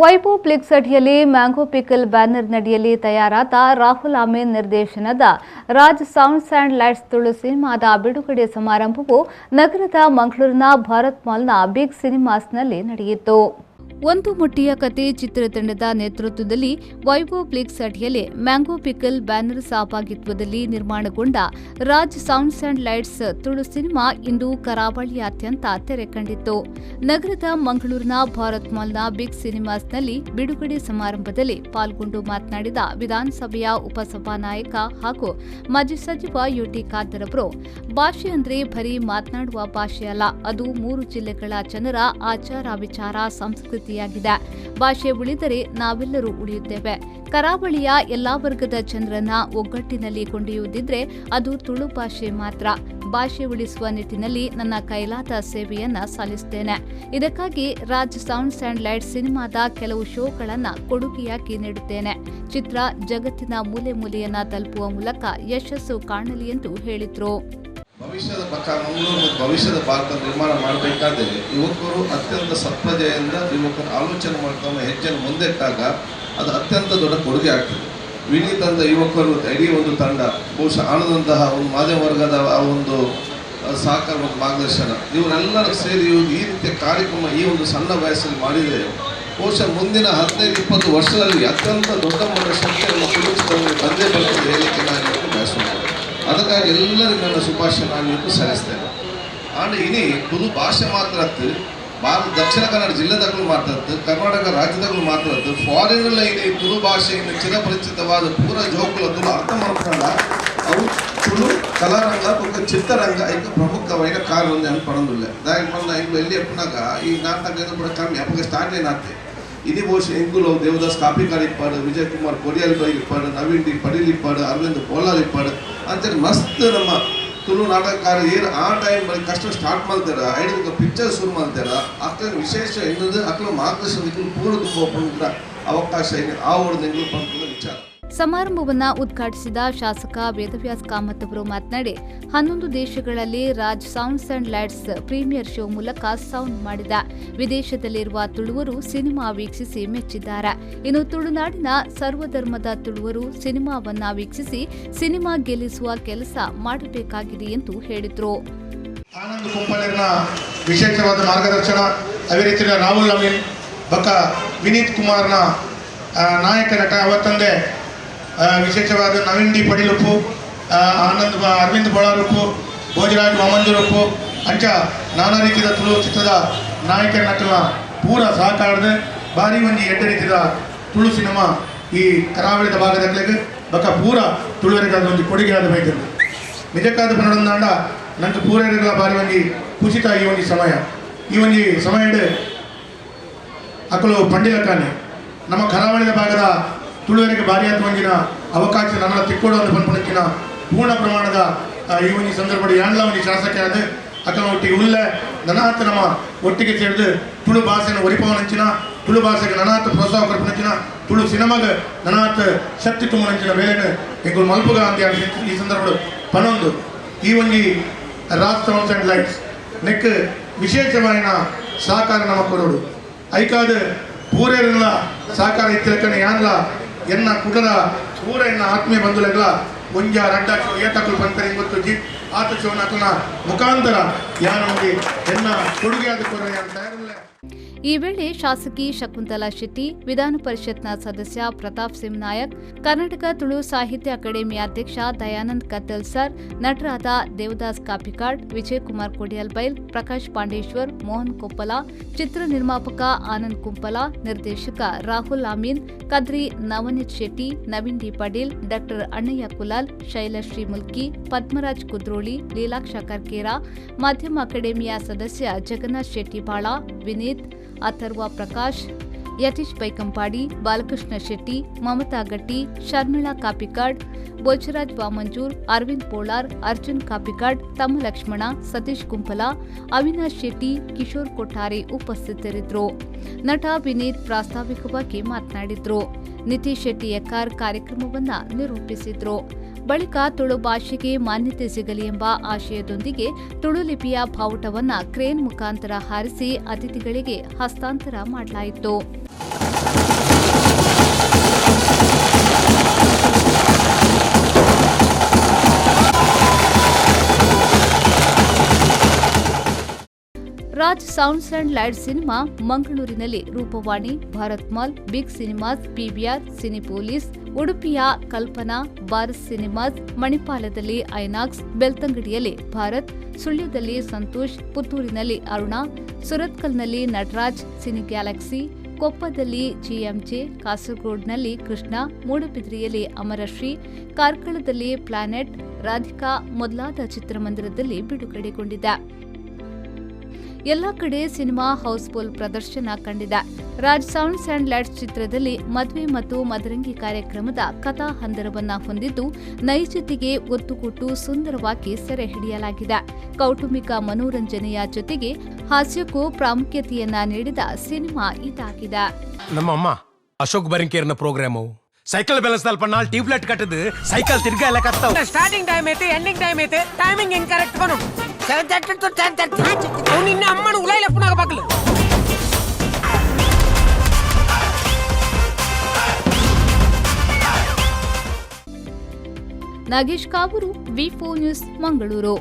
Vaibhav Flix ಅಡಿಯಲ್ಲಿ mango pickle banner ನಡಿಯಲ್ಲಿ ತಯಾರಾದ ರಾಹುಲ್ ಅಮೀನ್ ನಿರ್ದೇಶನದ Raj sounds and lights Tulu ಸಿನಿಮಾದ ಬಿಡುಗಡೆ ಸಮಾರಂಭವು ನಗರದ ಮಂಗಳೂರಿನ ಭಾರತ್ ಮಾಲ್ನ ಬಿಗ್ ಸಿನಿಮಾಸ್ನಲ್ಲಿ ನಡೆಯಿತು. ಒಂದು ಮುಟ್ಟಿಯ ಕತೆ ಚಿತ್ರತಂಡದ ನೇತೃತ್ವದಲ್ಲಿ ವೈಭವ್ ಫ್ಲಿಕ್ಸ್ ಅಡಿಯಲ್ಲಿ ಮ್ಯಾಂಗೋ ಪಿಕಲ್ ಬ್ಯಾನರ್ ಸಹಭಾಗಿತ್ವದಲ್ಲಿ ನಿರ್ಮಾಣಗೊಂಡ Raj sounds and lights Tulu cinema ಇಂದು ಕರಾವಳಿಯಾದ್ಯಂತ ತೆರೆ ಕಂಡಿತ್ತು. ನಗರದ ಮಂಗಳೂರಿನ ಭಾರತ್ ಮಾಲ್ನ ಬಿಗ್ ಸಿನಿಮಾಸ್ನಲ್ಲಿ ಬಿಡುಗಡೆ ಸಮಾರಂಭದಲ್ಲಿ ಪಾಲ್ಗೊಂಡು ಮಾತನಾಡಿದ ವಿಧಾನಸಭೆಯ ಉಪಸಭಾನಾಯಕ ಹಾಗೂ ಮಾಜಿ ಸಚಿವ ಯುಟಿ ಖಾದರ್ ಅವರು, ಭಾಷೆ ಅಂದ್ರೆ ಬರೀ ಮಾತನಾಡುವ ಭಾಷೆ ಅಲ್ಲ, ಅದು 3 ಜಿಲ್ಲೆಗಳ ಜನರ ಆಚಾರ ವಿಚಾರ ಸಂಸ್ಕೃತಿ ಭಾಷೆ ಉಳಿದರೆ ನಾವೆಲ್ಲರೂ ಉಳಿಯುತ್ತೇವೆ. ಕರಾವಳಿಯ ಎಲ್ಲಾ ವರ್ಗದ ಜನರನ್ನ ಒಗ್ಗಟ್ಟಿನಲ್ಲಿ ಕೊಂಡೊಯ್ಯುವುದಿದ್ರೆ ಅದು ತುಳು ಭಾಷೆ ಮಾತ್ರ. ಭಾಷೆ ಉಳಿಸುವ ನಿಟ್ಟಿನಲ್ಲಿ ನನ್ನ ಕೈಲಾದ ಸೇವೆಯನ್ನ ಸಲ್ಲಿಸುತ್ತೇನೆ. ಇದಕ್ಕಾಗಿ ರಾಜ್ ಸೌಂಡ್ಸ್ ಆ್ಯಂಡ್ ಲೈಟ್ಸ್ ಸಿನಿಮಾದ ಕೆಲವು ಶೋಗಳನ್ನ ಕೊಡುಗೆಯಾಗಿ ನೀಡುತ್ತೇನೆ. ಚಿತ್ರ ಜಗತ್ತಿನ ಮೂಲೆ ಮೂಲೆಯನ್ನ ತಲುಪುವ ಮೂಲಕ ಯಶಸ್ಸು ಕಾಣಲಿ ಎಂದು ಹೇಳಿದ್ರು. ಭವಿಷ್ಯದ ಪಕ್ಕ ಮಂಗಳೂರು ಮತ್ತು ಭವಿಷ್ಯದ ಭಾರತ ನಿರ್ಮಾಣ ಮಾಡಬೇಕಾದ್ರೆ ಯುವಕರು ಅತ್ಯಂತ ಸತ್ಪ್ರಜೆಯಿಂದ ಯುವಕರು ಆಲೋಚನೆ ಮಾಡ್ಕೊಂಡು ಹೆಜ್ಜೆಯನ್ನು ಮುಂದಿಟ್ಟಾಗ ಅದು ಅತ್ಯಂತ ದೊಡ್ಡ ಕೊಡುಗೆ ಆಗ್ತದೆ. ವಿನೀತ್ ಅಂತ ಯುವಕರು ಇಡೀ ಒಂದು ತಂಡ, ಬಹುಶಃ ಆನದಂತಹ ಒಂದು ಮಾಧ್ಯಮ ವರ್ಗದ ಆ ಒಂದು ಸಹಕಾರ ಮತ್ತು ಮಾರ್ಗದರ್ಶನ, ಇವರೆಲ್ಲರೂ ಸೇರಿ ಈ ರೀತಿಯ ಕಾರ್ಯಕ್ರಮ ಈ ಒಂದು ಸಣ್ಣ ವಯಸ್ಸಲ್ಲಿ ಮಾಡಿದರೆ ಬಹುಶಃ ಮುಂದಿನ 15-20 ವರ್ಷದಲ್ಲಿ ಅತ್ಯಂತ ದೊಡ್ಡ ಮಟ್ಟ ಶಕ್ತಿಯನ್ನು ಕುಡಿಸಿಕೊಂಡು ಬಂದೇ ಬರ್ತದೆ ಹೇಳಿಕೆ ನಾನು ಬಯಸುತ್ತೇನೆ. ಅದಕ್ಕಾಗಿ ಎಲ್ಲರಿಗೂ ನನ್ನ ಶುಭಾಶಯ ನಾನು ಇವತ್ತು ಸಲ್ಲಿಸ್ತೇನೆ. ಆಂಡ್ ಇನಿ ತುಳು ಭಾಷೆ ಮಾತಾಡ್ತು, ಭಾರತ ದಕ್ಷಿಣ ಕನ್ನಡ ಜಿಲ್ಲೆದಾಗಲೂ ಮಾತಾಡ್ತು, ಕರ್ನಾಟಕ ರಾಜ್ಯದಾಗಲೂ ಮಾತಾಡ್ತು, ಫಾರಿನ್ಲ ಇನಿ ತುಳು ಭಾಷೆಯಿಂದ ಚಿರಪರಿಚಿತವಾದ ಪೂರ ಜೋಕುಲ ತುಳು ಅರ್ಥ ಮಾಡ್ಕೊಂಡ ಅವು ತುಳು ಕಲಾರಂಗ ಮತ್ತು ಚಿತ್ರರಂಗ ಈಗ ಪ್ರಮುಖವಾದ ಕಾರಣ ಒಂದು ಅನ್ಪಡೋದಿಲ್ಲ. దానికి మన ఇంట్లో వెళ్ళి ఎప్పుడాక ఈ నాటకం ఏదో కూడా కమ్మి అప్పుడు స్టార్ట్ అయినాతే ఇది ಬಹುಶಃ ಎಂಕುಲು ದೇವದಾಸ್ ಕಾಪಿಕಾರ್ ಇಪ್ಪಾಡು, ವಿಜಯ್ ಕುಮಾರ್ ಕೊಡಿಯಾಲ್ ಬೈ ಇಪ್ಪಾಡು, ನವೀನ್ ಡಿ ಪಡೀಲ್ ಇಪ್ಪಾಡು, ಅರವಿಂದ್ ಪೋಲಾರ್ ಇಪ್ಪಾಡು ಅಂತೇಳಿ ಮಸ್ತ್ ನಮ್ಮ ತುಳು ನಾಟಕಕಾರ ಏನು ಆ ಟೈಮ್ ಬರೀ ಕಷ್ಟ ಸ್ಟಾರ್ಟ್ ಮಾಡ್ತಾರ, ಐದು ಪಿಕ್ಚರ್ ಶುರು ಮಾಡ್ತಾರ. ಅಕ್ಕ ವಿಶೇಷ ಎನ್ನೋದು ಅಕ್ಕಳ ಮಾರ್ಗದರ್ಶನ ಪೂರ ತುಂಬ ಅವಕಾಶ ಆ ಒಂದು ಎಂಗ್ಳು ಪಂಪದ ವಿಚಾರ. ಸಮಾರಂಭವನ್ನು ಉದ್ಘಾಟಿಸಿದ ಶಾಸಕ ವೇದವ್ಯಾಸ್ ಕಾಮತ್ ಅವರು ಮಾತನಾಡಿ, 11 ದೇಶಗಳಲ್ಲಿ Raj sounds and lights premiere show ಮೂಲಕ ಸೌಂಡ್ ಮಾಡಿದ. ವಿದೇಶದಲ್ಲಿರುವ ತುಳುವರು ಸಿನಿಮಾ ವೀಕ್ಷಿಸಿ ಮೆಚ್ಚಿದ್ದಾರೆ. ಇನ್ನು ತುಳುನಾಡಿನ ಸರ್ವಧರ್ಮದ ತುಳುವರು ಸಿನಿಮಾವನ್ನ ವೀಕ್ಷಿಸಿ ಸಿನಿಮಾ ಗೆಲ್ಲಿಸುವ ಕೆಲಸ ಮಾಡಬೇಕಾಗಿದೆ ಎಂದು ಹೇಳಿದರು. ಆನಂದ್ ಕುಂಪಳರ್ನ ವಿಶೇಷವಾದ ಮಾರ್ಗದರ್ಶನ, ಅದೇ ರೀತಿ ರಾಹುಲ್ ಅಮೀನ್ ಬಕ ವಿನೀತ್ ಕುಮಾರ್ನ ನಾಯಕ ನಟ ಅವತ್ತಂದೆ ವಿಶೇಷವಾದ ನವೀನ್ ಡಿ ಪಡೀಲುಪ್ಪು, ಅರವಿಂದ್ ಬೋಳಾರುಪ್ಪು, ಭೋಜರಾಜ್ ಮಾಮಂಜೂರಪ್ಪು ಅಂಚ ನಾನಾ ರೀತಿಯ ತುಳು ಚಿತ್ರದ ನಾಯಕ ನಟನ ಪೂರ ಸಹಕಾರದ ಭಾರಿ ಒಂಜಿ ಎಡ್ಡ ರೀತಿಯ ತುಳು ಸಿನಿಮಾ ಈ ಕರಾವಳಿದ ಭಾಗದಲ್ಲಿ ಬಕ ಪೂರ ತುಳುವರಿಗೆ ಒಂದು ಕೊಡುಗೆ ಆದ ಬೈತದೆ. ನಿಜಕ್ಕಾದ ಪನ್ನಡೊಂದಾಂಡ ನಂಗೆ ಪೂರೈಗಳ ಭಾರಿ ಒಂಜಿ ಕುಸಿತ ಈ ಒಂದು ಸಮಯ ಅಕ್ಕಲು ಪಂಡಿಲ ಕಾನೆ ನಮ್ಮ ಕರಾವಳಿಯ ಭಾಗದ ತುಳುವರಿಗೆ ಭಾರಿಯಾದ ಒಂದಿನ ಅವಕಾಶ ನನ್ನ ತಿಕ್ಕೋಡು ಅಂತ ಬಂದ್ಬಿಡಕ್ಕಿನ ಪೂರ್ಣ ಪ್ರಮಾಣದ ಈ ಒಂದು ಸಂದರ್ಭದಲ್ಲಿ ಯಾಂಡ್ಲ ಒಂದು ಶಾಸಕ ಆದ ಅಕ್ಕನ ಒಟ್ಟಿಗೆ ಉಳ್ಳೆ ನನಾಥ ನಮ್ಮ ಒಟ್ಟಿಗೆ ಸೇರಿದು ತುಳು ಭಾಷೆನ ಒರಿಪವನಂಚಿನ, ತುಳು ಭಾಷೆಗೆ ನನಾಥ ಪ್ರೋತ್ಸಾಹ ಕೊರಪನಂಚಿನ, ತುಳು ಸಿನಿಮಾಗೆ ನನಾಥ ಶಕ್ತಿ ತುಂಬನಂಚಿನ ಬೇಲೆನ ಎಂಗಳು ಮಲ್ಪುಗ ಅಂತ ಈ ಸಂದರ್ಭಗಳು ಪನೊಂದು ಈ ಒಂದು Raj sounds and lights neck ವಿಶೇಷವಾದ ಸಹಕಾರ ನಮ್ಮ ಕೊರೋಡು ಐಕಾದ ಪೂರೇರಲ್ಲ ಸಹಕಾರ ಇತ್ತಿಲಕ್ಕನ ಯಾನ್ಲ ಎನ್ನ ಕುಟದ ಪೂರ ಎನ್ನ ಆತ್ಮೀಯ ಬಂಧುಲೆಗಳ ಒಂಜ ರಡ್ಡ ಏಟಕ್ಕಲು ಬಂತಾರೆ ಇವತ್ತು ಜಿ ಆತ ಶೋನಕನ ಮುಖಾಂತರ ಯಾನೊಂದಿ ಎನ್ನ ಕೊಡುಗೆ ಆದ ಕೊರ ಯಾನ್ ತಯಾರಿಲ್ಲ. ಈ ವೇಳೆ ಶಾಸಕಿ ಶಕುಂತಲಾ ಶೆಟ್ಟಿ, ವಿಧಾನ ಪರಿಷತ್ನ ಸದಸ್ಯ ಪ್ರತಾಪ್ ಸಿಂಗ್ ನಾಯಕ್, ಕರ್ನಾಟಕ ತುಳು ಸಾಹಿತ್ಯ ಅಕಾಡೆಮಿ ಅಧ್ಯಕ್ಷ ದಯಾನಂದ್ ಕತ್ತಲ್ ಸರ್, ನಟರಾದ ದೇವದಾಸ್ ಕಾಪಿಕಾಡ್, ವಿಜಯ್ ಕುಮಾರ್ ಕೊಡಿಯಲ್ಬೈಲ್, ಪ್ರಕಾಶ್ ಪಾಂಡೇಶ್ವರ್, ಮೋಹನ್ ಕೊಪ್ಪಲ, ಚಿತ್ರ ನಿರ್ಮಾಪಕ ಆನಂದ್ ಕುಂಪಲ, ನಿರ್ದೇಶಕ ರಾಹುಲ್ ಅಮೀನ್, ಕದ್ರಿ ನವನೀತ್ ಶೆಟ್ಟಿ, ನವೀನ್ ಡಿ ಪಡೀಲ್, ಡಾ ಅಣ್ಣಯ್ಯ ಕುಲಾಲ್, ಶೈಲಶ್ರೀ ಮುಲ್ಕಿ, ಪದ್ಮರಾಜ್ ಕುದ್ರೋಳಿ, ಲೀಲಾಕ್ಷ ಕರ್ಕೇರ, ಮಾಧ್ಯಮ ಅಕಾಡೆಮಿಯ ಸದಸ್ಯ ಜಗನ್ನಾಥ್ ಶೆಟ್ಟಿ ಬಾಳ, ವಿನೀತ್, ಅಥರ್ವ ಪ್ರಕಾಶ್, ಯತೀಶ್ ಬೈಕಂಪಾಡಿ, ಬಾಲಕೃಷ್ಣ ಶೆಟ್ಟಿ, ಮಮತಾ ಗಟ್ಟಿ, ಶರ್ಮಿಳಾ ಕಾಪಿಕಾಡ್, ಭೋಜರಾಜ್ ವಾಮಂಜೂರ್, ಅರವಿಂದ್ ಪೋಳಾರ್, ಅರ್ಜುನ್ ಕಾಪಿಕಾಡ್, ತಮ್ಮ ಲಕ್ಷ್ಮಣ, ಸತೀಶ್ ಕುಂಪಲ, ಅವಿನಾಶ್ ಶೆಟ್ಟಿ, ಕಿಶೋರ್ ಕೊಠಾರಿ ಉಪಸ್ಥಿತರಿದ್ದರು. ನಟ ವಿನೀತ್ ಪ್ರಾಸ್ತಾವಿಕವಾಗಿ ಮಾತನಾಡಿದ್ರು. ನಿತೀಶ್ ಶೆಟ್ಟಿ ಎಕ್ಕಾರ್ ಕಾರ್ಯಕ್ರಮವನ್ನು ನಿರೂಪಿಸಿದ್ರು. ಬಳಿಕ ತುಳು ಭಾಷೆಗೆ ಮಾನ್ಯತೆ ಸಿಗಲಿ ಎಂಬ ಆಶಯದೊಂದಿಗೆ ತುಳು ಲಿಪಿಯ ಬಾವುಟವನ್ನು ಕ್ರೇನ್ ಮುಖಾಂತರ ಹಾರಿಸಿ ಅತಿಥಿಗಳಿಗೆ ಹಸ್ತಾಂತರ ಮಾಡಲಾಯಿತು. Raj sounds and light cinema ಮಂಗಳೂರಿನಲ್ಲಿ Roopavani, Bharat mall, big cinemas, PVR, Cinepolis, ಉಡುಪಿಯ ಕಲ್ಪನಾ, ಬಾರಸ್ ಸಿನಿಮಾಸ್, ಮಣಿಪಾಲದಲ್ಲಿ ಐನಾಕ್ಸ್, ಬೆಳ್ತಂಗಡಿಯಲ್ಲಿ ಭಾರತ್, ಸುಳ್ಯದಲ್ಲಿ ಸಂತೋಷ್, ಪುತ್ತೂರಿನಲ್ಲಿ ಅರುಣಾ, ಸುರತ್ಕಲ್ನಲ್ಲಿ ನಟರಾಜ್, ಸಿನಿ ಗ್ಯಾಲಕ್ಸಿ, ಕೊಪ್ಪದಲ್ಲಿ ಜಿಎಂಜೆ, ಕಾಸರಗೋಡ್ನಲ್ಲಿ ಕೃಷ್ಣ, ಮೂಡಬಿದ್ರಿಯಲ್ಲಿ ಅಮರಶ್ರೀ, ಕಾರ್ಕಳದಲ್ಲಿ ಪ್ಲಾನೆಟ್, ರಾಧಿಕಾ ಮೊದಲಾದ ಚಿತ್ರಮಂದಿರದಲ್ಲಿ ಬಿಡುಗಡೆಗೊಂಡಿದೆ. ಎಲ್ಲ ಕಡೆ ಸಿನಿಮಾ ಹೌಸ್ಫುಲ್ ಪ್ರದರ್ಶನ ಕಂಡಿದೆ. ರಾಜ್ ಸೌಂಡ್ಸ್ ಅಂಡ್ ಲೈಟ್ಸ್ ಚಿತ್ರದಲ್ಲಿ ಮದುವೆ ಮತ್ತು ಮದರಂಗಿ ಕಾರ್ಯಕ್ರಮದ ಕಥಾ ಹಂದರವನ್ನ ಹೊಂದಿದ್ದು ನೈಜತೆಗೆ ಒತ್ತು ಕೊಟ್ಟು ಸುಂದರವಾಗಿ ಸೆರೆ ಹಿಡಿಯಲಾಗಿದೆ. ಕೌಟುಂಬಿಕ ಮನೋರಂಜನೆಯ ಜೊತೆಗೆ ಹಾಸ್ಯಕ್ಕೂ ಪ್ರಾಮುಖ್ಯತೆಯನ್ನ ನೀಡಿದ ಸಿನಿಮಾ ಇದಾಗಿದೆ. ನಮ್ಮ ಅಮ್ಮ ಅಶೋಕ್ ಬರಿಂಕೇರ್ನ ಪ್ರೋಗ್ರಾಮು ಸೈಕಲ್ ಬ್ಯಾಲೆನ್ಸ್ ನಲ್ಲಿ ಪಣ್ಣಾಲ್ ಟ್ಯೂಬ್ಲೈಟ್ ಕಟ್ಟದು ಸೈಕಲ್ ತಿರ್ಗಾ ಎಲ್ಲ ಕಟ್ತಾವ. ಸ್ಟಾರ್ಟಿಂಗ್ ಟೈಮ್ ಐತೆ ಎಂಡಿಂಗ್ ಟೈಮ್ ಐತೆ ಟೈಮಿಂಗ್ ಇನ್ಕರೆಕ್ಟ್ ಬನು 7:30 to 10:30 ಅವ್ನು ನಿನ್ನ ಅಮ್ಮನ ಉಲೈಲ ಪುನಃ ಬಾಕಲು. ನಾಗೇಶ್ ಕಾವೂರು, ವಿ4 ನ್ಯೂಸ್, ಮಂಗಳೂರು.